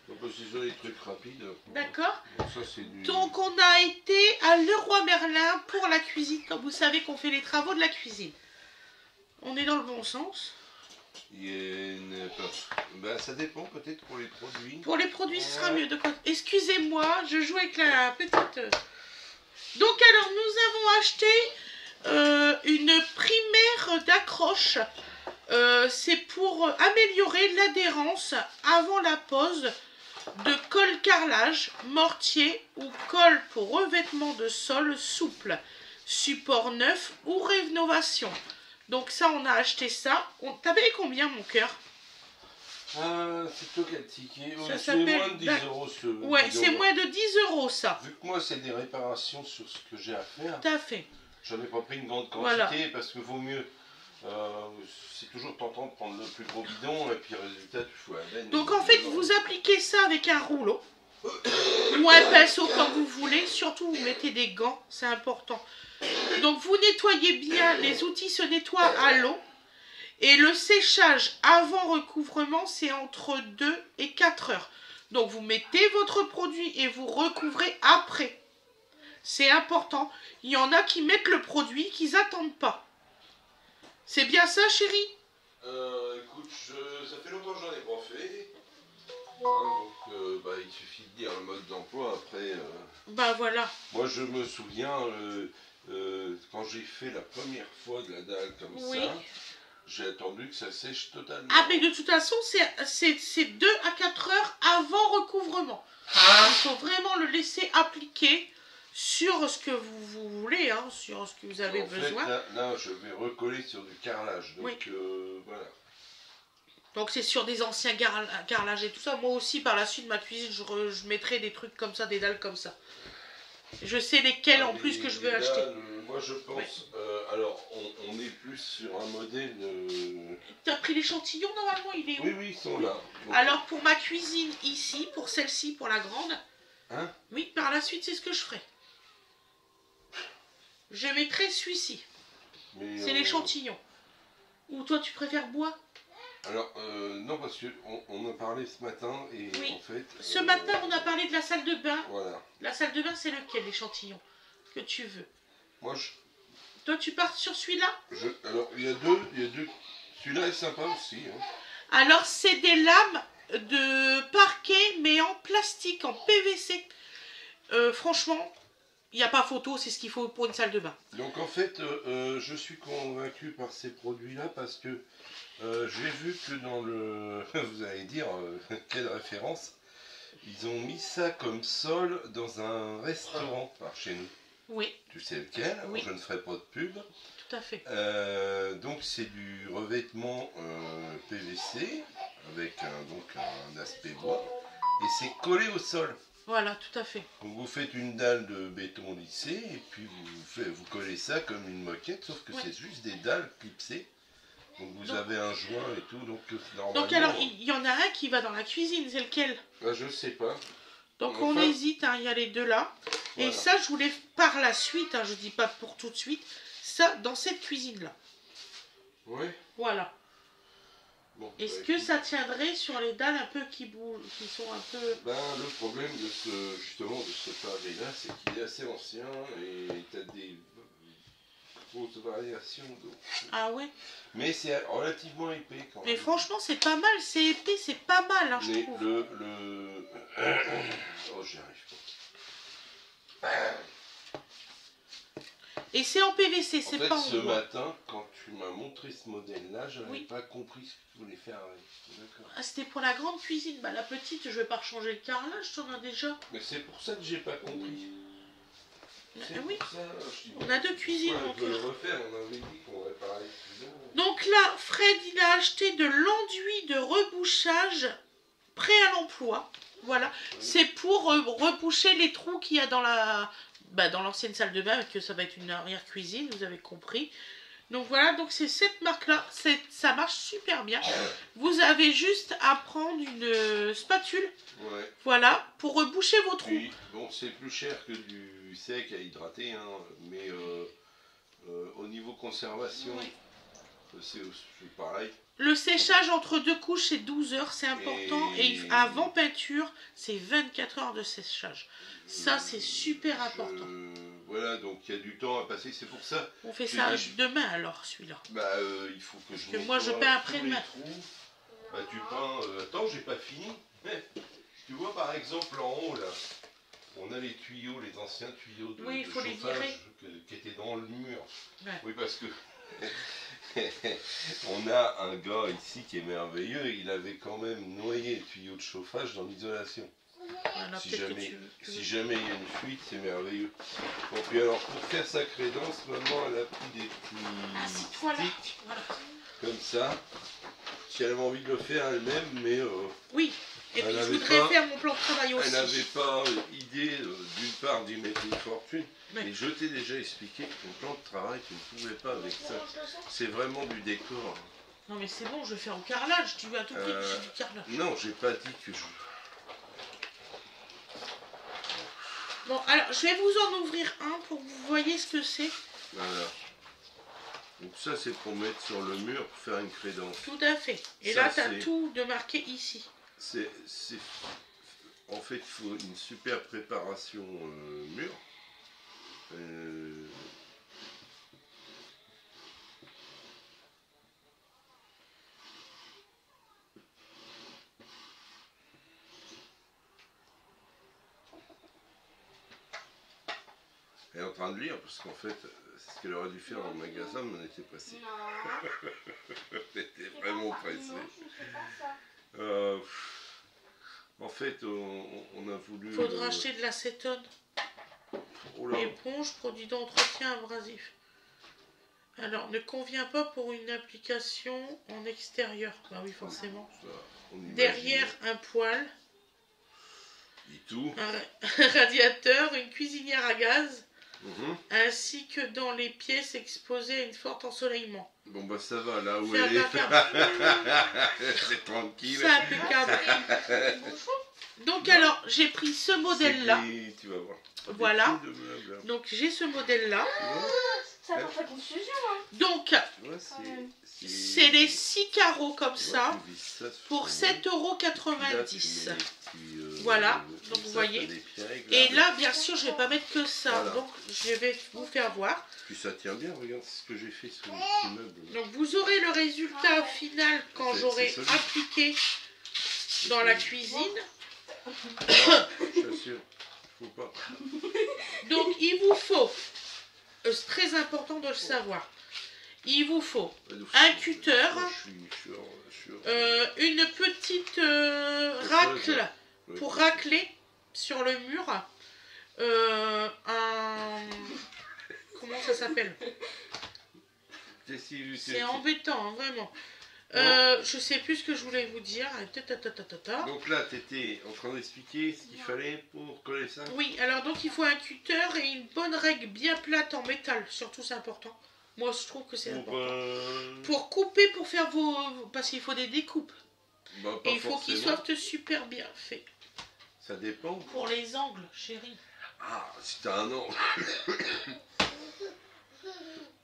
C'est des trucs rapides. D'accord. Du... Donc on a été à Leroy Merlin pour la cuisine, comme vous savez qu'on fait les travaux de la cuisine. On est dans le bon sens. Ça dépend peut-être pour les produits. Pour les produits, ce sera mieux. Excusez-moi, je joue avec la petite... Donc alors, nous avons acheté une primaire d'accroche. C'est pour améliorer l'adhérence avant la pose de colle carrelage, mortier ou colle pour revêtement de sol souple, support neuf ou rénovation. Donc ça, on a acheté ça. T'as payé combien, mon cœur? C'est toi qui as le ticket. C'est moins de 10 euros. Ouais, c'est moins de 10 euros ça. Vu que moi, c'est des réparations sur ce que j'ai à faire. Tout à fait. J'en ai pas pris une grande quantité parce que vaut mieux. C'est toujours tentant de prendre le plus gros bidon et puis résultat, tu fous la veine. Donc en fait, vous appliquez ça avec un rouleau ou un pinceau comme vous voulez. Surtout, vous mettez des gants, c'est important. Donc vous nettoyez bien, les outils se nettoient à l'eau. Et le séchage avant recouvrement, c'est entre 2 et 4 heures. Donc vous mettez votre produit et vous recouvrez après. C'est important. Il y en a qui mettent le produit, qu'ils n'attendent pas. C'est bien ça, chérie? Écoute, ça fait longtemps que j'en ai pas fait. Donc il suffit de dire le mode d'emploi après. Bah voilà. Moi je me souviens quand j'ai fait la première fois de la dalle comme ça, j'ai attendu que ça sèche totalement. Ah mais de toute façon c'est 2 à 4 heures avant recouvrement. Il faut vraiment le laisser appliquer sur ce que vous voulez, hein, sur ce que vous avez besoin. Fait, là, je vais recoller sur du carrelage. Donc voilà. Donc c'est sur des anciens carrelages et tout ça. Moi aussi par la suite ma cuisine je mettrai des trucs comme ça, des dalles comme ça. Je sais lesquelles en plus que je veux acheter. Moi je pense, alors on est plus sur un modèle... Tu as pris l'échantillon normalement, il est où? Oui, ils sont là. Donc... Alors pour ma cuisine ici, pour celle-ci, pour la grande, hein? Oui, par la suite c'est ce que je ferai. Je mettrai celui-ci. C'est l'échantillon. Ou toi tu préfères bois? Alors, non, parce qu'on en a parlé ce matin et en fait... Ce matin, on a parlé de la salle de bain. Voilà. La salle de bain, c'est lequel, l'échantillon que tu veux? Moi, Toi, tu pars sur celui-là? Alors, il y a deux. Celui-là est sympa aussi. Hein. Alors, c'est des lames de parquet, mais en plastique, en PVC. Franchement, il n'y a pas photo, c'est ce qu'il faut pour une salle de bain. Donc, en fait, je suis convaincu par ces produits-là parce que j'ai vu que dans le... Vous allez dire, quelle référence. Ils ont mis ça comme sol dans un restaurant par chez nous. Oui. Tu sais lequel? Oui. Je ne ferai pas de pub. Tout à fait. Donc c'est du revêtement PVC avec un aspect bois et c'est collé au sol. Voilà, tout à fait. Donc vous faites une dalle de béton lissé et puis vous collez ça comme une moquette, sauf que c'est juste des dalles clipsées. Donc vous avez un joint et tout, donc normalement... Donc alors, il y en a un qui va dans la cuisine, c'est lequel? Je sais pas. Donc enfin, on hésite, hein, il y a les deux là. Voilà. Et ça, je voulais par la suite, hein, je dis pas pour tout de suite, ça dans cette cuisine-là. Oui. Voilà. Bon, est-ce que ça tiendrait sur les dalles un peu qui bougent, qui sont un peu... Le problème de ce pavé-là, c'est qu'il est assez ancien et tu as des grosses variations d'eau. Ah ouais? Mais c'est relativement épais quand même. Mais franchement, c'est pas mal, c'est épais, c'est pas mal, hein, je trouve. Oh, j'y arrive pas. Et c'est en PVC, c'est pas en bois. Ce matin, quand tu m'as montré ce modèle-là, je n'avais pas compris ce que tu voulais faire avec. D'accord. Ah, c'était pour la grande cuisine. Bah, la petite, je vais pas changer le carrelage, t'en as déjà. Mais c'est pour ça que j'ai pas compris. Oui, on a deux cuisines. On peut le refaire, on avait dit qu'on réparait les cuisines. Donc là, Fred, il a acheté de l'enduit de rebouchage prêt à l'emploi. Voilà, c'est pour reboucher les trous qu'il y a dans la... dans l'ancienne salle de bain, que ça va être une arrière-cuisine, vous avez compris. Donc voilà, donc c'est cette marque-là, ça marche super bien. Vous avez juste à prendre une spatule, voilà, pour reboucher vos trous. Oui, bon, c'est plus cher que du sec à hydrater, hein, mais au niveau conservation, c'est pareil. Le séchage entre deux couches, c'est 12 heures, c'est important. Et avant peinture, c'est 24 heures de séchage. Ça, c'est super important. Voilà, donc il y a du temps à passer, c'est pour ça. On fait ça demain alors, celui-là. Bah, il faut que je... Moi, je peins après-demain. Bah, tu peins... attends, j'ai pas fini. Mais, tu vois, par exemple, en haut, là, on a les tuyaux, les anciens tuyaux de, oui, il faut de les chauffage qui étaient dans le mur. Ouais. Oui, parce que... on a un gars ici qui est merveilleux, il avait quand même noyé les tuyaux de chauffage dans l'isolation. Voilà, si jamais il y a une fuite, c'est merveilleux. Bon, puis alors, pour faire sa crédence, maman, elle a pris des petits sticks, voilà. comme ça. Si elle avait envie de le faire elle-même, mais... oui, et puis je voudrais faire mon plan de travail aussi. Elle n'avait pas idée, d'une part, d'y mettre une fortune. Ouais. Et je t'ai déjà expliqué que ton plan de travail, tu ne pouvais pas avec ça. C'est vraiment du décor. Non mais c'est bon, je vais faire au carrelage. Tu veux à tout prix que j'ai du carrelage. Non, j'ai pas dit que je... Bon, alors, je vais vous en ouvrir un pour que vous voyez ce que c'est. Voilà. Donc ça, c'est pour mettre sur le mur, pour faire une crédence. Tout à fait. Et ça, là, tu as tout de marqué ici. En fait, il faut une super préparation mur. Elle est en train de lire parce qu'en fait, c'est ce qu'elle aurait dû faire en magasin, mais on était pressé. Elle était vraiment pressée. En fait, on a voulu... Il faudra acheter de l'acétone. Éponge, produit d'entretien abrasif. Alors, ne convient pas pour une application en extérieur. Bah oui, forcément. Ça, derrière un poêle. Et tout. Un radiateur, une cuisinière à gaz. Ainsi que dans les pièces exposées à une forte ensoleillement. Bon bah ça va, là où elle est. C'est tranquille. C'est impeccable. Donc alors, j'ai pris ce modèle-là. Tu vas voir. Voilà. Donc j'ai ce modèle-là. Ça a fait confusion. Donc, c'est les 6 carreaux comme ça pour 7,90 €. Voilà, donc vous voyez. Et là, bien sûr, je ne vais pas mettre que ça. Voilà. Donc, je vais vous faire voir. Puis ça tient bien, regarde ce que j'ai fait sur le petit meuble. Donc, vous aurez le résultat final quand j'aurai appliqué dans la cuisine. Je t'assure, il faut pas. Donc, il vous faut, c'est très important de le savoir, il vous faut un cutter, une petite racle pour racler sur le mur, comment ça s'appelle? C'est embêtant, hein, vraiment. Je sais plus ce que je voulais vous dire. Donc là, tu étais en train d'expliquer ce qu'il fallait pour coller ça. Oui, alors donc il faut un cutter et une bonne règle bien plate en métal. Surtout, c'est important. Moi, je trouve que c'est important. Pour couper, pour faire vos... Parce qu'il faut des découpes. Bah, et il faut qu'ils soient super bien faits. Ça dépend. Pour les angles, chérie. Ah, si t'as un angle.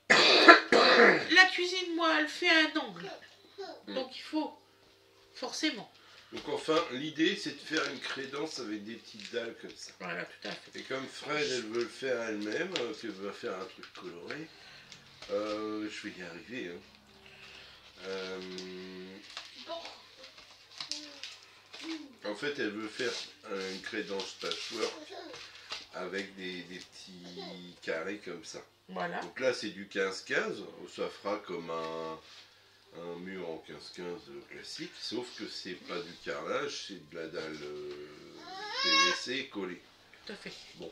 La cuisine, moi, elle fait un angle. Donc il faut, forcément. Donc enfin, l'idée, c'est de faire une crédence avec des petites dalles comme ça. Voilà, tout à fait. Et comme Fred, elle veut le faire elle-même, qu'elle va faire un truc coloré, je vais y arriver. Hein. En fait, elle veut faire une crédence patchwork avec des petits carrés comme ça. Voilà. Donc là, c'est du 15-15. Ça fera comme un mur en 15-15 classique, sauf que c'est pas du carrelage, c'est de la dalle PVC collée. Tout à fait. Bon,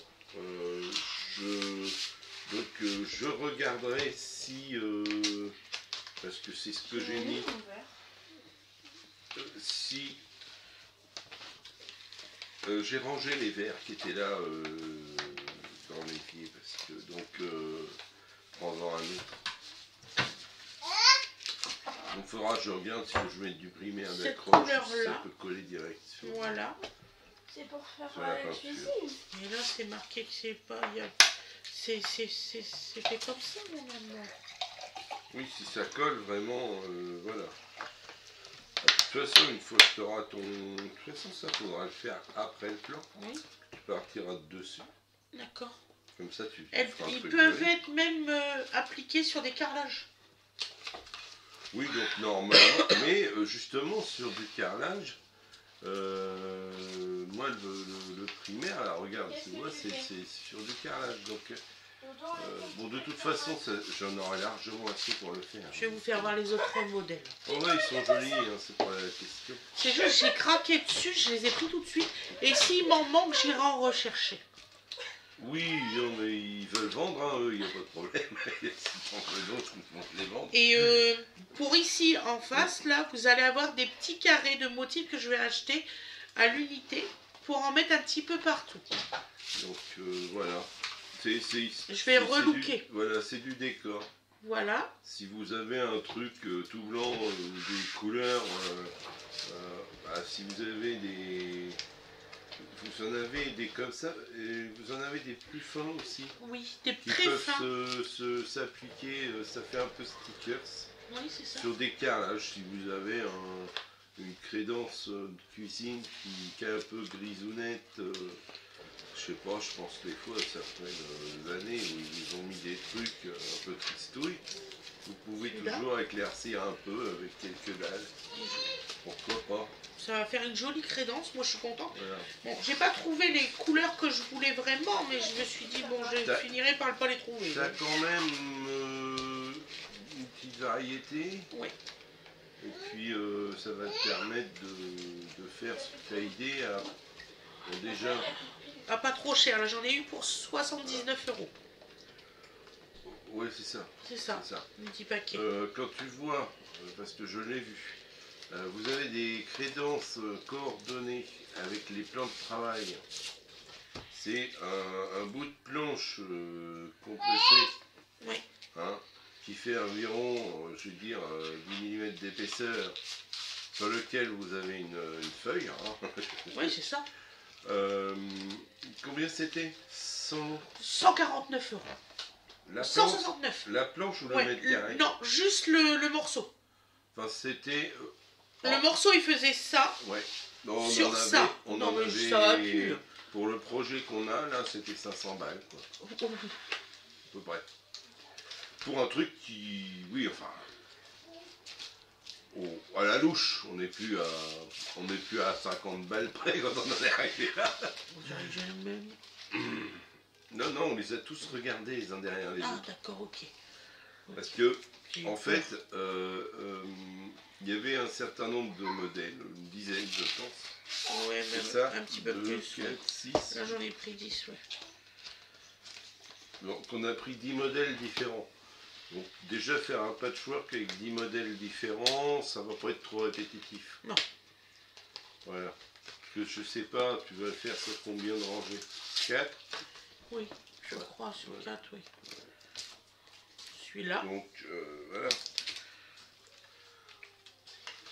je regarderai si, parce que c'est ce que j'ai mis, si j'ai rangé les verres qui étaient là dans les pieds, parce que donc prends-en un autre. Donc il faudra que je regarde si je mets du primaire d'accroche, si ça peut coller direct sur, voilà. C'est pour faire la cuisine. Et là c'est marqué que c'est pas... C'est fait comme ça, mon amour. Oui, si ça colle vraiment, voilà. toute façon, une fois que tu auras ton... De toute façon, ça faudra le faire après le plan. Oui. Tu partiras dessus. D'accord. Comme ça, tu feras un Ils truc peuvent joli. être même appliqués sur des carrelages. Oui, donc normalement, mais justement sur du carrelage, moi le primaire, là regarde, tu vois, c'est sur du carrelage. Donc bon, de toute façon, j'en aurai largement assez pour le faire. Je vais vous faire voir les autres modèles. Oh ouais, ils sont jolis, hein, c'est pas la question. C'est juste, j'ai craqué dessus, je les ai pris tout de suite. Et s'il m'en manque, j'irai en rechercher. Oui, non, mais ils veulent vendre, hein, eux, il n'y a pas de problème. S'ils prennent d'autres, ils vont les vendre. Et pour ici, en face, là, vous allez avoir des petits carrés de motifs que je vais acheter à l'unité pour en mettre un petit peu partout. Donc voilà. Je vais relooker. Voilà, c'est du décor. Voilà. Si vous avez un truc tout blanc, des couleurs, si vous avez des... Vous en avez des comme ça, et vous en avez des plus fins aussi. Oui, des Qui très fins. peuvent s'appliquer, ça fait un peu stickers. Oui, c'est ça. Sur des carrelages, si vous avez une crédence de cuisine qui est un peu grisounette, je sais pas, je pense que des fois ça fait des années où ils ont mis des trucs un peu tristouilles. Vous pouvez toujours éclaircir un peu avec quelques dalles. Pourquoi pas? Ça va faire une jolie crédence, moi je suis contente. Voilà. Bon, j'ai pas trouvé les couleurs que je voulais vraiment, mais je me suis dit, bon, je finirai par ne pas les trouver. T'as quand même une petite variété. Oui. Et puis ça va te permettre de faire ce que tu as idée à... Bon, déjà... Ah, pas trop cher, là j'en ai eu pour 79 €. Ouais, c'est ça. C'est ça, un petit paquet. Quand tu vois, parce que je l'ai vu, vous avez des crédences coordonnées avec les plans de travail. C'est un bout de planche compressé, Oui. hein, qui fait environ, je veux dire, 10 mm d'épaisseur, sur lequel vous avez une feuille. Hein. Oui, c'est ça. Combien c'était 149 €. La planche, 169. la planche ou le Ouais, mètre carré? non, juste le morceau. Enfin, c'était... Le morceau, il faisait ça. Ouais. Non, Sur ça. On Non, en mais avait... ça va plus. Pour le projet qu'on a, là, c'était 500 balles, quoi. À peu près. Pour un truc qui... Oui, enfin... à la louche, on n'est plus à 50 balles près quand on en est arrivé là. Non, non, on les a tous regardés les uns derrière les autres. Ah, d'accord, ok. Parce que, en fait, il y avait un certain nombre de modèles, une dizaine, je pense. Ouais, même ça, un petit peu 2, plus. 4, 6. Là, j'en ai pris 10, ouais. Donc, on a pris 10 modèles différents. Donc, déjà, faire un patchwork avec 10 modèles différents, ça va pas être trop répétitif. Non. Voilà. Parce que je sais pas, tu vas le faire sur combien de rangées? 4? Oui, je crois, sur 4, oui. Celui-là. Donc, voilà.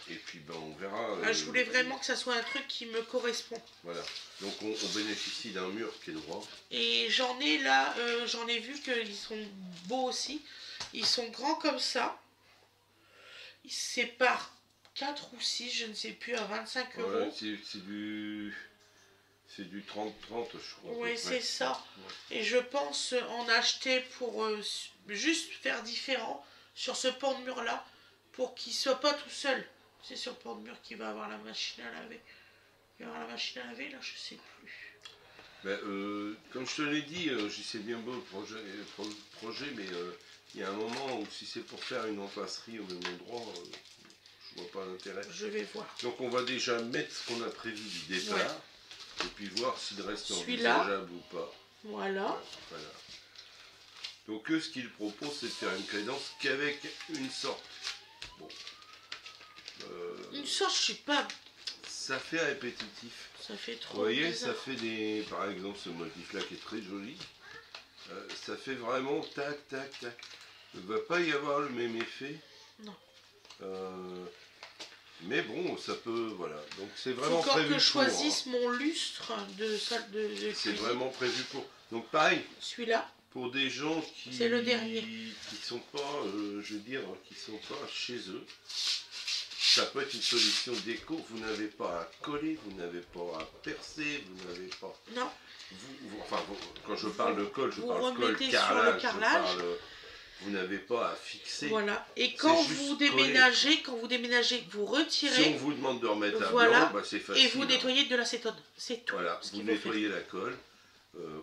Et puis, ben, on verra. Ah, je voulais vraiment que ça soit un truc qui me correspond. Voilà. Donc, on bénéficie d'un mur qui est droit. Et j'en ai là, j'en ai vu qu'ils sont beaux aussi. Ils sont grands comme ça. Ils se séparent 4 ou 6, je ne sais plus, à 25 €. Ouais, c'est du 30-30, je crois. Oui, c'est ça. Ouais. Et je pense en acheter pour juste faire différent sur ce pan de mur là, pour qu'il soit pas tout seul. C'est sur le pan de mur qu'il va avoir la machine à laver. Il va avoir la machine à laver, là, je sais plus. Ben, comme je te l'ai dit, je sais bien beau le projet, mais il y a un moment où si c'est pour faire une empasserie au même endroit, je vois pas l'intérêt. Je vais voir. Donc on va déjà mettre ce qu'on a prévu du départ, et puis voir si le reste est envisageable ou pas. Voilà. Voilà. Donc eux, ce qu'ils proposent, c'est de faire une crédence qu'avec une sorte. Bon. Une sorte, je suis pas... Ça fait répétitif. Ça fait trop. Vous voyez, bizarre. ça fait des... Par exemple, ce motif-là qui est très joli. Ça fait vraiment tac, tac, tac. Il ne va pas y avoir le même effet. Non. Mais bon, ça peut... Voilà. Donc c'est vraiment Faut prévu que je pour, choisisse mon lustre de salle de c'est cuisine. vraiment prévu pour... Donc pareil, Celui-là. pour des gens qui... C'est le dernier. Qui sont pas, je veux dire, qui sont pas chez eux. ça peut être une solution déco. Vous n'avez pas à coller, vous n'avez pas à percer, vous n'avez pas... Non. Quand je parle de colle, je parle colle, remettez carrelage, sur le carrelage. Vous n'avez pas à fixer. Voilà. Et quand vous déménagez, vous retirez. Si on vous demande de remettre un voilà, blanc, bah c'est facile. Et vous nettoyez de l'acétone. C'est tout. Voilà, vous nettoyez la colle.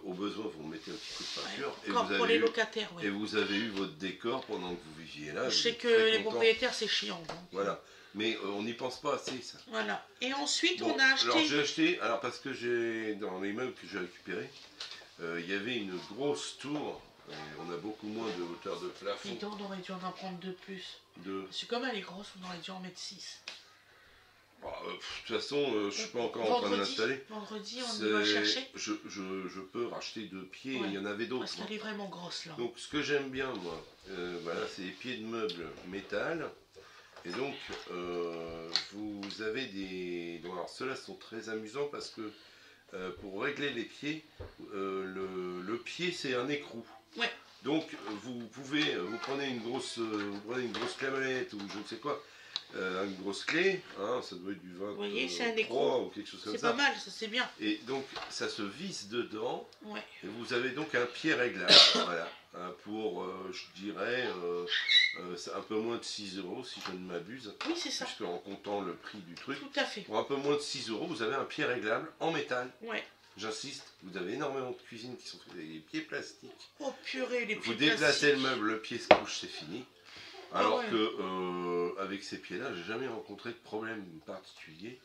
Au besoin, vous mettez un petit coup de peinture. Ouais. Comme pour les locataires, oui. Et vous avez eu votre décor pendant que vous viviez là. Je sais que les propriétaires, c'est chiant. Donc. Voilà. Mais on n'y pense pas assez, ça. Voilà. Et ensuite, bon, on a acheté... Alors, j'ai acheté... Alors, parce que j'ai... Dans les meubles que j'ai récupérés, il y avait une grosse tour. On a beaucoup moins de hauteur de plafond. Et donc, on aurait dû en prendre de plus. Parce que comme elle est grosse, on aurait dû en mettre 6. Bon, de toute façon, je ne suis pas encore en train de l'installer. Vendredi, on y va chercher. Je peux racheter 2 pieds, il y en avait d'autres. Parce qu'elle est vraiment grosse, là. Donc, ce que j'aime bien, moi, voilà, c'est les pieds de meubles métal. Et donc, vous avez des... Donc, alors, ceux-là sont très amusants parce que pour régler les pieds, le pied, c'est un écrou. Ouais. Donc, vous prenez une grosse clamette ou je ne sais quoi, une grosse clé, hein, ça doit être du 23 ou quelque chose comme ça. C'est pas mal, ça c'est bien. Et donc, ça se visse dedans. Ouais. Et vous avez donc un pied réglable, voilà, pour, je dirais, un peu moins de 6 € si je ne m'abuse. Oui, c'est ça. Puisque en comptant le prix du truc. Tout à fait. Pour un peu moins de 6 €, vous avez un pied réglable en métal. Ouais. J'insiste, vous avez énormément de cuisines qui sont faites avec des pieds plastiques. Oh purée, les pieds vous déplacez le meuble, le pied se couche, c'est fini. Alors que avec ces pieds-là, j'ai jamais rencontré de problème particulier.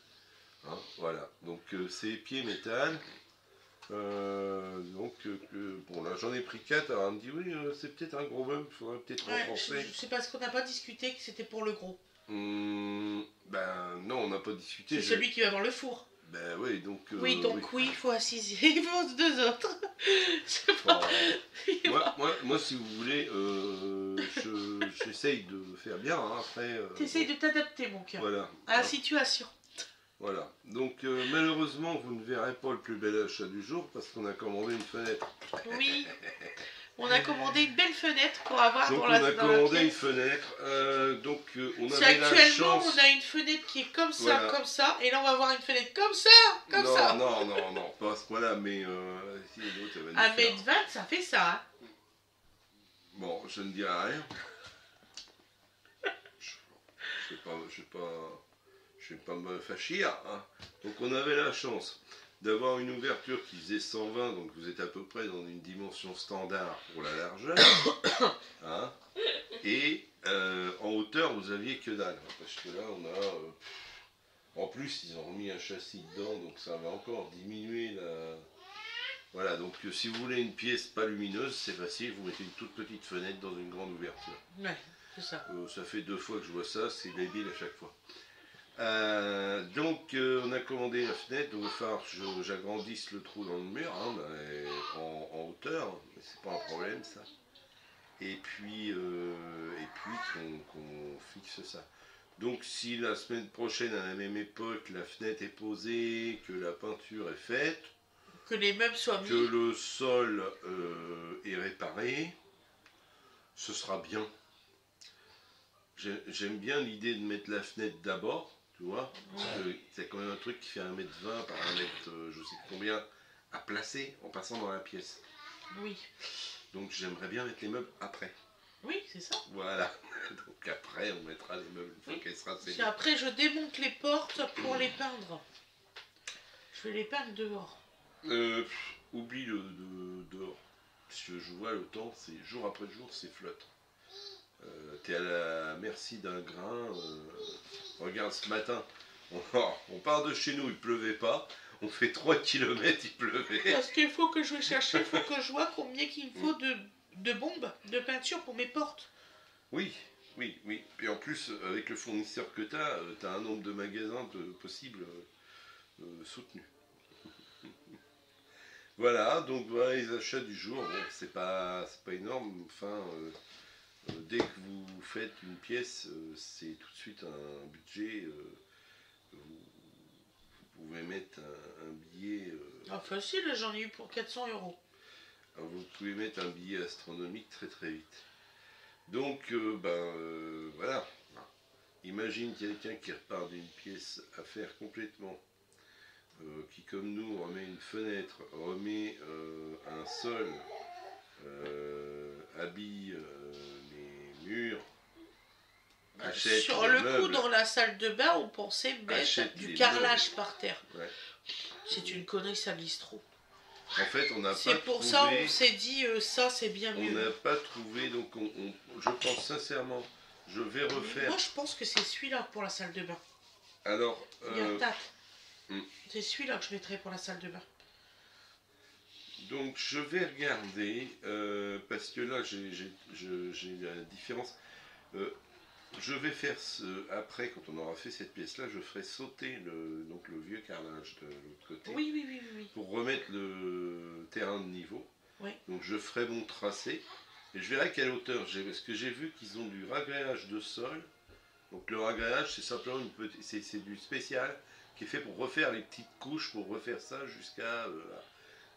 Hein, voilà. Donc ces pieds métal. Bon là j'en ai pris 4. Alors elle me dit oui, c'est peut-être un gros meuble, il faudrait peut-être renforcer. C'est parce qu'on n'a pas discuté que c'était pour le gros. Ben non, on n'a pas discuté. C'est celui qui va avoir le four. Ben oui, donc. Oui, il faut assiser il faut 2 autres. Moi, si vous voulez, j'essaye de faire bien. Hein, après. T'essayes de t'adapter, mon cœur. Voilà. À la situation. Voilà. Donc, malheureusement, vous ne verrez pas le plus bel achat du jour parce qu'on a commandé une fenêtre. Oui. On a commandé une belle fenêtre pour avoir donc dans on la a commandé une fenêtre. On avait la chance. On a une fenêtre qui est comme ça, voilà. Comme ça, et là on va avoir une fenêtre comme ça, non, ça. Non, pas à ce point-là, mais si l'autre va à 1,20 m, ça fait ça. Hein. Bon, je ne dirai rien. Je vais pas me fâcher. Hein. Donc on avait la chance d'avoir une ouverture qui faisait 120, donc vous êtes à peu près dans une dimension standard pour la largeur. Hein, et en hauteur, vous aviez que dalle. Parce que là, on a... en plus, ils ont remis un châssis dedans, donc ça va encore diminuer la... Voilà, donc si vous voulez une pièce pas lumineuse, c'est facile, vous mettez une toute petite fenêtre dans une grande ouverture. Ouais, c'est ça. Ça fait 2 fois que je vois ça, c'est débile à chaque fois. On a commandé la fenêtre, donc il va falloir que j'agrandisse le trou dans le mur hein, en hauteur, mais c'est pas un problème ça. Et puis qu'on fixe ça. Donc si la semaine prochaine à la même époque la fenêtre est posée, que la peinture est faite, que les meubles soient mis, que le sol est réparé, ce sera bien. J'aime bien l'idée de mettre la fenêtre d'abord. Tu vois, c'est quand même un truc qui fait 1,20 m par 1 m, je sais combien, à placer en passant dans la pièce. Oui. Donc j'aimerais bien mettre les meubles après. Oui, c'est ça. Voilà. Donc après, on mettra les meubles une fois qu'elle sera scellée. Après, je démonte les portes pour les peindre. Je vais les peindre dehors. Oublie le dehors. Parce que je vois le temps, c'est jour après jour, c'est flotte. T'es à la merci d'un grain. Regarde ce matin, on part de chez nous, il pleuvait pas. On fait 3 km, il pleuvait. Parce qu'il faut que je vais chercher, il faut que je vois combien qu'il me faut de bombes, de peinture pour mes portes. Oui. Puis en plus, avec le fournisseur que tu as un nombre de magasins possibles soutenus. Voilà, donc voilà les achats du jour. Bon, c'est pas énorme. Enfin, dès que vous faites une pièce, c'est tout de suite un budget. Vous pouvez mettre un billet. Facile, j'en ai eu pour 400 €. Alors vous pouvez mettre un billet astronomique très très vite. Donc, voilà. imagine quelqu'un qui repart d'une pièce à faire complètement, qui comme nous remet une fenêtre, remet un sol, habille les murs, achète Sur les le coup, meubles, dans la salle de bain, on pensait mettre achète du les carrelage par terre. Ouais. C'est une connerie, ça glisse trop. En fait, on n'a pas C'est pour trouvé, ça on s'est dit, ça c'est bien on mieux. n'a pas trouvé, donc je pense sincèrement, je vais refaire. Moi je pense que c'est celui-là pour la salle de bain. Alors, Il y a Tate. hmm. C'est celui-là que je mettrais pour la salle de bain. Donc je vais regarder, parce que là j'ai la différence. Je vais faire après, quand on aura fait cette pièce-là, je ferai sauter le vieux carrelage de l'autre côté. Oui, oui, oui, oui. Pour remettre le terrain de niveau. Oui. Donc je ferai mon tracé et je verrai à quelle hauteur j'ai. Parce que j'ai vu qu'ils ont du ragréage de sol. Donc le ragréage, c'est simplement c'est du spécial qui est fait pour refaire les petites couches, pour refaire ça jusqu'à.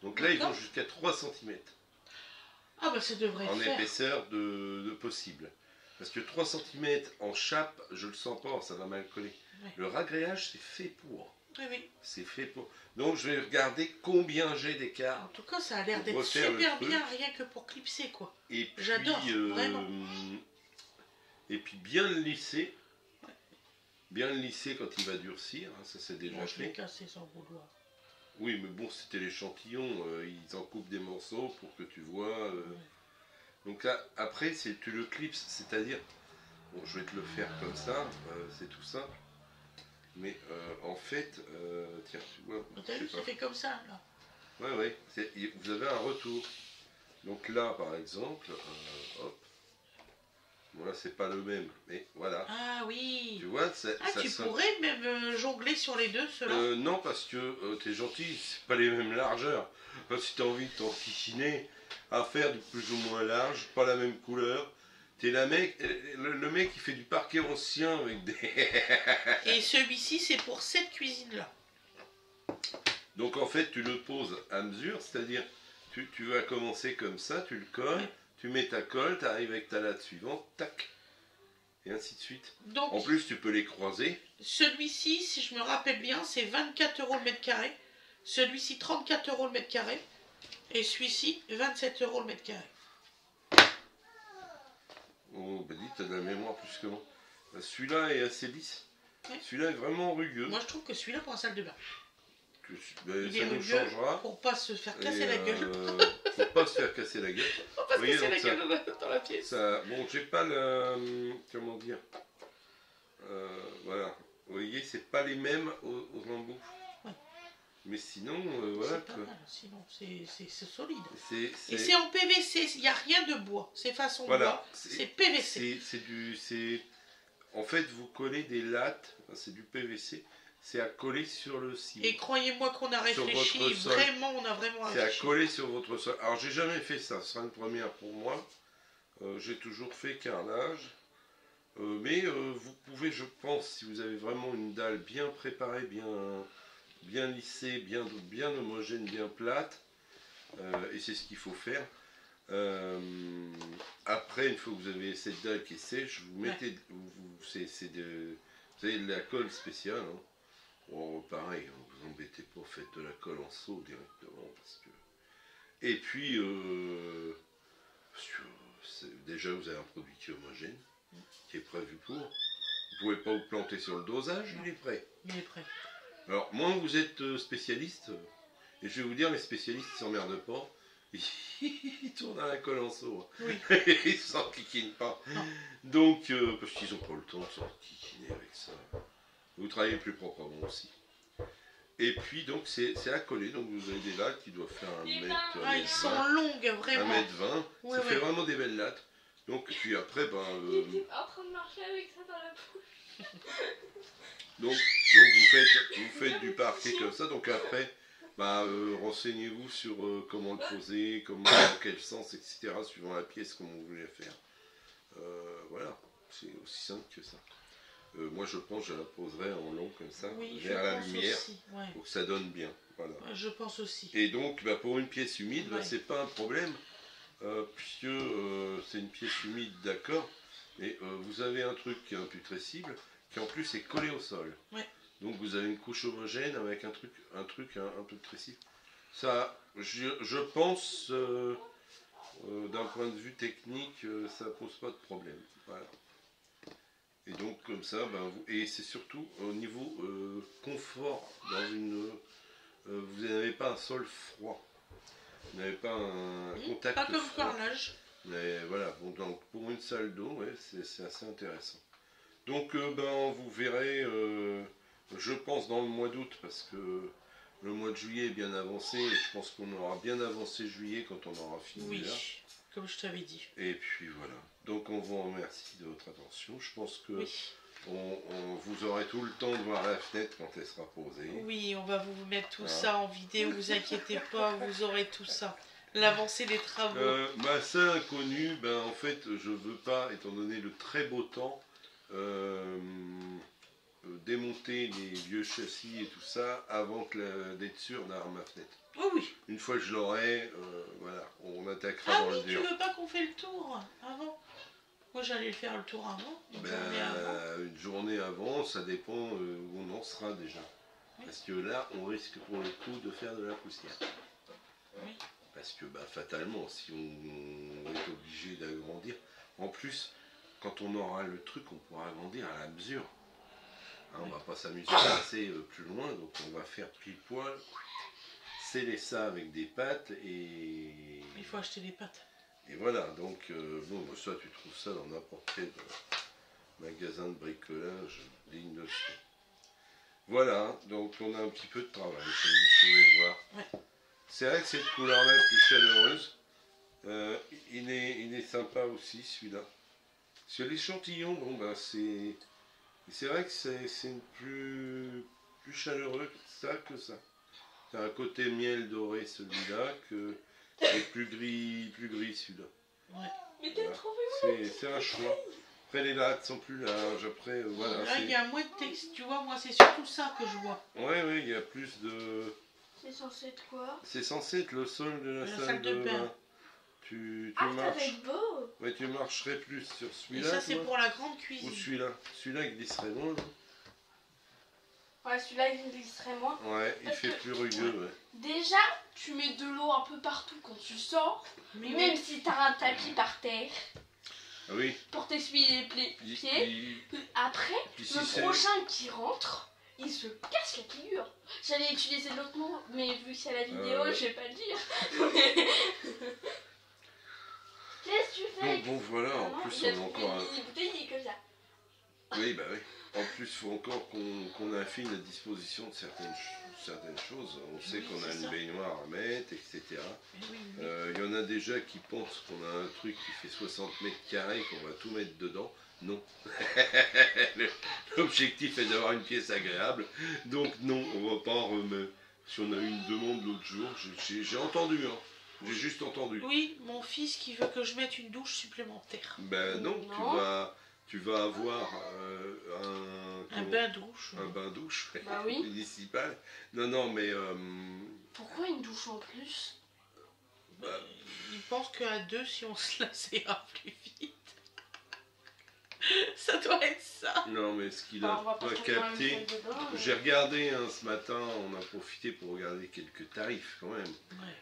Donc là, ils vont jusqu'à 3 cm. Ah bah ça devrait en faire. épaisseur de possible. Parce que 3 cm en chape, je le sens pas, ça va mal coller. Ouais. Le ragréage, c'est fait pour. Oui, oui. C'est fait pour. Donc je vais regarder combien j'ai d'écart. En tout cas, ça a l'air Pour d'être refaire le super truc. bien, rien que pour clipser, quoi. Et puis, J'adore, vraiment. Et puis bien le lisser. Ouais. Bien le lisser quand il va durcir, hein, ça c'est déjà Moi, je l'ai fait. cassé sans vouloir. Oui, mais bon, c'était l'échantillon, ils en coupent des morceaux pour que tu vois. Ouais. Donc là, après, tu le clipses, c'est-à-dire, bon, je vais te le faire comme ça, c'est tout ça. Mais en fait, tiens, tu vois, T'as vu, c'est fait comme ça, là. Ouais, vous avez un retour. Donc là, par exemple, hop, bon là, c'est pas le même, mais voilà. Ah oui. Tu vois, Tu pourrais même jongler sur les deux, ceux-là. Non, parce que t'es gentil, c'est pas les mêmes largeurs. Enfin, si t'as envie de t'enquichiner à faire du plus ou moins large, pas la même couleur. T'es le mec qui fait du parquet ancien avec des... Et celui-ci, c'est pour cette cuisine-là. Donc en fait, tu le poses à mesure, c'est-à-dire, tu vas commencer comme ça, tu le colles, Ouais. tu mets ta colle, tu arrives avec ta latte suivante, tac, et ainsi de suite. Donc, En plus, tu peux les croiser. celui-ci, si je me rappelle bien, c'est 24 € le mètre carré. Celui-ci, 34 € le mètre carré. Et celui-ci, 27 € le mètre carré. Oh, bah dis, t'as de la mémoire plus que moi. Celui-là est assez lisse. Ouais. Celui-là est vraiment rugueux. Moi, je trouve que celui-là pour la salle de bain. Ben, Il ça est nous rugueux changera. pour pas se faire casser Et, la gueule. Faut pas se faire casser la gueule. Pour pas se voyez, casser la donc gueule dans la pièce. Ça, bon, j'ai pas le... Comment dire, voilà. Vous voyez, c'est pas les mêmes aux embouts. Ouais. Mais sinon, voilà. C'est pas mal, sinon, c'est solide. Et Et c'est en PVC, il n'y a rien de bois. C'est façon bois, c'est PVC. En fait, vous collez des lattes, c'est du PVC, c'est à coller sur le ciment. Et croyez-moi qu'on a Sur réfléchi, votre sol. vraiment, on a vraiment C'est à réfléchi. coller sur votre sol. Alors, j'ai jamais fait ça, ce sera une première pour moi. J'ai toujours fait carrelage. Mais vous pouvez, je pense, si vous avez vraiment une dalle bien préparée, bien lissée, bien homogène, bien plate, et c'est ce qu'il faut faire. Après, une fois que vous avez cette dalle qui est sèche, vous mettez, vous avez de la colle spéciale. Hein. Bon, pareil, hein, vous embêtez pas, faites de la colle en seau directement, parce que. Et puis, déjà vous avez un produit qui est homogène, qui est prévu pour. Vous pouvez pas vous planter sur le dosage, Non. il est prêt. Il est prêt. Alors, moins vous êtes spécialiste, et je vais vous dire, les spécialistes ne s'emmerdent pas, ils tournent à la colle en seau. Oui. Ils s'enquiquinent pas. Non. Donc, parce qu'ils n'ont pas le temps de s'enquiquiner avec ça. Vous travaillez plus proprement aussi. Et puis, donc, c'est à coller. Donc, vous avez des lattes qui doivent faire 1 mètre. Ah, ils sont longues, vraiment. 1m20. Ouais, Ça fait ouais. vraiment des belles lattes. Donc, puis après, ben. J'étais en train de marcher avec ça dans la bouche. Donc vous faites du parquet comme ça. Donc après, bah, renseignez-vous sur comment le poser, dans quel sens, etc. Suivant la pièce, comment vous voulez la faire. Voilà, c'est aussi simple que ça. Moi, je pense que je la poserai en long comme ça, Oui, je vers la pense lumière, aussi. Ouais. pour que ça donne bien. Voilà. Je pense aussi. Et donc, bah, pour une pièce humide, bah, Ouais. c'est pas un problème, puisque c'est une pièce humide, d'accord, mais vous avez un truc qui est imputrescible, qui en plus est collé au sol. Ouais. Donc vous avez une couche homogène avec un peu de tressif. Ça, je pense, d'un point de vue technique, ça pose pas de problème. Voilà. Et donc comme ça, et c'est surtout au niveau confort dans une. Vous n'avez pas un sol froid. Vous n'avez pas un contact Pas comme froid. carrelage. Mais voilà, bon, donc pour une salle d'eau, ouais, c'est assez intéressant. Donc vous verrez, je pense dans le mois d'août, parce que le mois de juillet est bien avancé, et je pense qu'on aura bien avancé juillet quand on aura fini Oui, là. comme je t'avais dit. Et puis voilà. Donc on vous remercie de votre attention. Je pense que Oui. vous aurez tout le temps de voir la fenêtre quand elle sera posée. Oui, on va vous mettre tout Ah. ça en vidéo, vous inquiétez pas, vous aurez tout ça. L'avancée des travaux. Ça inconnu, en fait, je veux pas, étant donné le très beau temps, démonter les vieux châssis et tout ça avant d'être sûr d'avoir ma fenêtre. Oh oui. Une fois que je l'aurai, voilà, on attaquera Ah dans oui, le tu dur. veux pas qu'on fait le tour avant? Moi j'allais faire le tour avant, une journée avant. Une journée avant, ça dépend où on en sera déjà. Oui. Parce que là, on risque pour le coup de faire de la poussière. Oui. Parce que fatalement, si on est obligé d'agrandir, en plus, quand on aura le truc, on pourra agrandir à la mesure. Hein, on va pas s'amuser à passer plus loin, donc on va faire pile poil, sceller ça avec des pâtes et. Il faut acheter des pâtes. Et voilà, donc ça tu trouves ça dans n'importe quel magasin de bricolage digne de ce. Voilà, donc on a un petit peu de travail, comme vous pouvez le voir. Ouais. C'est vrai que cette couleur-là est plus chaleureuse. Il est sympa aussi celui-là. Sur l'échantillon, c'est vrai que c'est plus chaleureux que ça. C'est un côté miel doré celui-là et plus gris celui-là. Ouais. Mais t'as Voilà. trouvé C'est un choix. Après les lattes sont plus larges, après voilà. Là il y a moins de texte, tu vois, moi c'est surtout ça que je vois. Ouais, il y a plus de. C'est censé être quoi? C'est censé être le sol de la salle de bain. Tu Ah, ça va marches. être beau! Ouais, tu marcherais plus sur Et celui-là. ça c'est toi, pour la grande ou cuisine. celui-là. Celui-là il glisserait moins. Non Ouais, celui-là il glisserait moins. ouais, il Parce fait que- plus rugueux. Ouais. Déjà, tu mets de l'eau un peu partout quand tu sors. Mais Même si t'as un tapis par terre Ah oui. pour t'essuyer les il- pieds. il- Après, puis si le c'est- prochain qui rentre, il se casse la figure. J'allais utiliser l'autre mot, mais vu que c'est la vidéo, ouais. je vais pas le dire. Qu'est-ce que tu fais? Donc bon voilà, en Maman, plus il a on a trouvé encore un. une mini bouteille comme ça. Oui, oui. En plus, il faut encore qu'on affine la disposition de certaines choses. On sait Oui, qu'on a c'est une ça. baignoire à mettre, etc. Mais oui, oui. Il y en a déjà qui pensent qu'on a un truc qui fait 60 mètres carrés, qu'on va tout mettre dedans. Non. L'objectif est d'avoir une pièce agréable. Donc non, on va pas en remettre. Si on a eu une demande l'autre jour, j'ai entendu, hein. J'ai juste entendu. Oui, mon fils qui veut que je mette une douche supplémentaire. Ben non, Non. tu vas avoir Un bain-douche. un bain-douche Bah oui. municipal. Non, mais Pourquoi une douche en plus? bah, Il pense qu'à deux, si on se la ça ira plus vite. Ça doit être ça. non, mais ce qu'il Enfin, a on va pas se retrouver dans la capté. même salle de bain, mais- J'ai regardé ce matin, on a profité pour regarder quelques tarifs quand même. Ouais.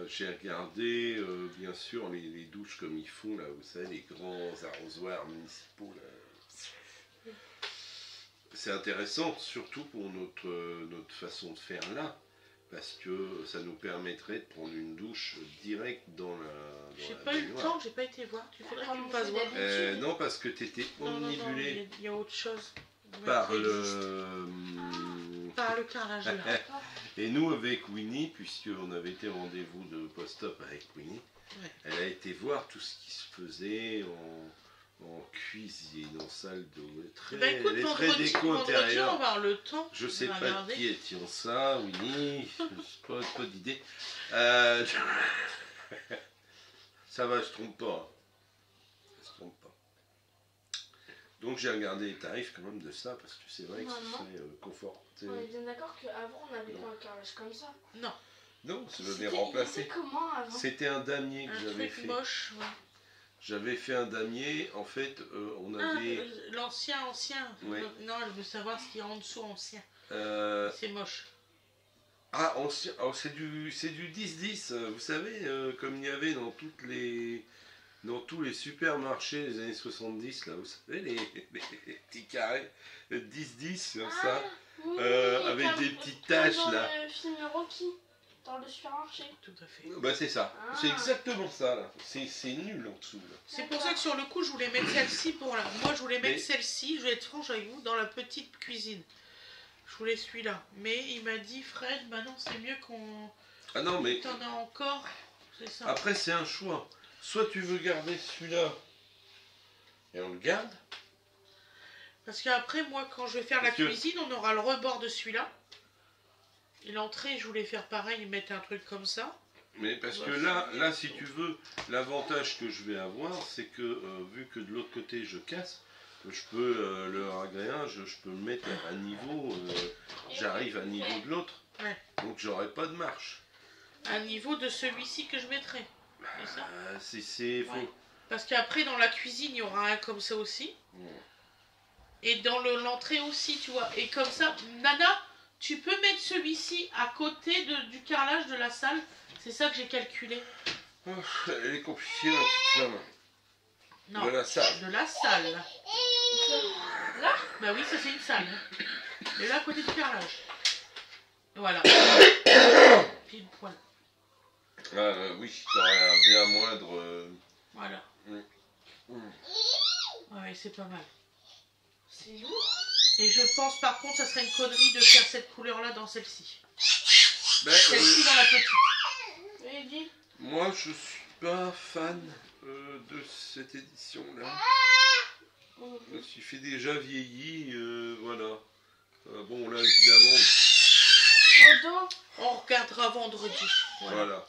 J'ai regardé bien sûr les douches comme ils font là, vous savez, les grands arrosoirs municipaux là. C'est intéressant, surtout pour notre façon de faire là, parce que ça nous permettrait de prendre une douche directe dans J'ai la pas eu le baignoire. temps, j'ai pas été voir. Tu faudrait que tu Comme me fasses on voir. fait d'habitude. Non, parce que tu étais Non, omnibulé il y a autre chose. Ouais, par ça existe. Par le carrelage là. Et nous, avec Winnie, puisqu'on avait été au rendez-vous de post-op avec Winnie, Ouais. elle a été voir tout ce qui se faisait en cuisine, en salle d'eau. Très, Bah écoute, elle est très vendredi, déco on va intérieure. avoir le temps. Je de sais pas regarder. de qui est tient ça, Winnie, pas d'idée. Ça va, je trompe pas. Hein. Je trompe pas. Donc j'ai regardé les tarifs quand même de ça, parce que c'est vrai que ce Maman. serait confort. On est bien d'accord qu'avant on n'avait pas un carrelage comme ça. Non, Non, ça veut C'était bien remplacer. c'était comment avant? C'était un damier que un j'avais truc fait. moche. Ouais. J'avais fait un damier, en fait, on Ah, avait... l'ancien. Ouais. Non, elle veut savoir ce qu'il y a en dessous ancien. C'est moche. Ah, ancien, oh, c'est du 10-10, vous savez, comme il y avait dans tous les supermarchés des années 70, là, vous savez, les petits carrés, le 10-10 sur ça, Oui, avec comme- des petites comme taches, dans là. le film Rocky, dans le supermarché. Tout à fait. Bah c'est ça, Ah. c'est exactement ça, là. C'est nul en dessous, là. C'est pour ça que sur le coup, je voulais mettre celle-ci pour là. Moi, je voulais mettre Mais- celle-ci, je vais être franche avec vous, dans la petite cuisine. Je voulais celui-là. Mais il m'a dit, Fred, bah non, c'est mieux qu'on... Ah non, mais T'en as encore. C'est ça. après c'est un choix. Soit tu veux garder celui-là, et on le garde, Parce qu'après, moi, quand je vais faire la Parce que- cuisine, on aura le rebord de celui-là. Et l'entrée, je voulais faire pareil, mettre un truc comme ça. mais parce que là, si tu veux, l'avantage que je vais avoir, c'est que vu que de l'autre côté je casse, je peux le agréin, je peux le mettre à un niveau, j'arrive à un niveau de l'autre, Ouais. donc j'aurai pas de marche. À niveau de celui-ci que je mettrai. C'est ça. C'est faux. Ouais. Parce qu'après, dans la cuisine, il y aura un comme ça aussi. Ouais. Et dans l'entrée aussi, tu vois. Et comme ça, Nana, tu peux mettre celui-ci à côté du carrelage de la salle. C'est ça que j'ai calculé. Oh, elle est compliquée la petite femme. Non, De la salle. de la salle. Là, Bah oui, ça c'est une salle. Et là, à côté du carrelage. Voilà. Pile poil. Oui, t'aurais un bien moindre. Voilà. Mm. Ouais, c'est pas mal. c'est lourd. Et je pense par contre, ça serait une connerie de faire cette couleur-là dans celle-ci. Ben, Celle-ci dans la petite. Oui, dis. moi, je suis pas fan de cette édition-là. Parce qu'il fait déjà vieilli, voilà. Bon, là, évidemment, Dodo. On regardera vendredi. Voilà. voilà.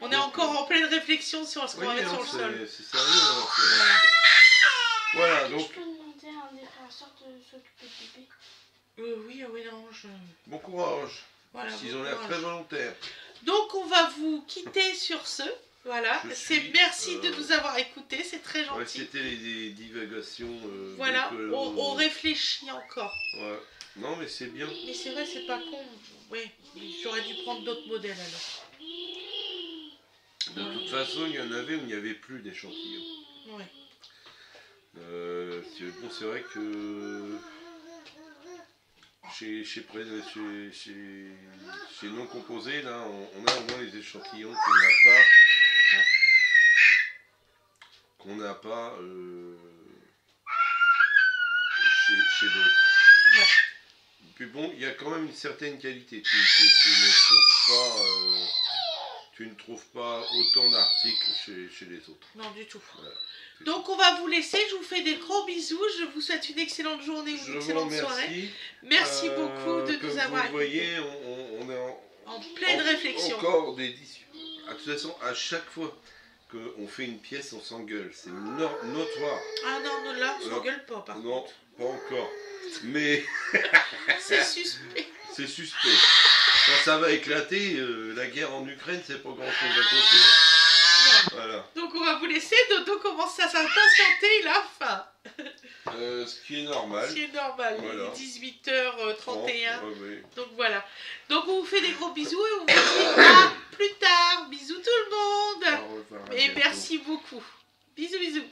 On est encore en pleine réflexion sur ce qu'on Oui, va mettre hein, sur le sol. c'est sérieux. Hein, Voilà. voilà, Je donc, peux demander à un des frères et sœurs de s'occuper de bébé. Oui, non, je... bon courage. Voilà, Ils bon ont l'air courage. très volontaires. Donc on va vous quitter sur ce. Voilà. Je C'est suis, merci de nous avoir écoutés, c'est très Ouais, gentil. c'était les divagations. Voilà, donc, on réfléchit encore. ouais. Non, mais c'est bien. Mais c'est vrai, c'est pas con. Oui, j'aurais dû prendre d'autres modèles alors. De toute façon, il y en avait où il n'y avait plus d'échantillons. Ouais. Bon, c'est vrai que chez non composé, là, on a au moins les échantillons qu'on n'a pas chez d'autres. Ouais. Puis bon, il y a quand même une certaine qualité. Tu ne trouves pas autant d'articles chez les autres. Non, du tout. Voilà. Donc on va vous laisser, je vous fais des gros bisous, je vous souhaite une excellente journée ou Je une vous excellente soirée. remercie. Merci beaucoup de Comme nous avoir vous voyez, on est en pleine réflexion. encore des discussions. De toute façon, à chaque fois qu'on fait une pièce, on s'engueule. C'est notoire. Ah non, là, on Non. s'engueule pas par Non, contre. pas encore. Mais C'est suspect. c'est suspect. Quand ça va éclater, la guerre en Ukraine, c'est pas grand chose à côté. Non. Voilà. Donc on va vous laisser, Dodo commence à s'impatienter, il a faim. Ce qui est normal. C'est normal, Voilà. il est 18h31. Ouais, ouais. Donc voilà. Donc on vous fait des gros bisous et on vous dit à plus tard. Bisous tout le monde. Au revoir, à Et bientôt. merci beaucoup. Bisous, bisous.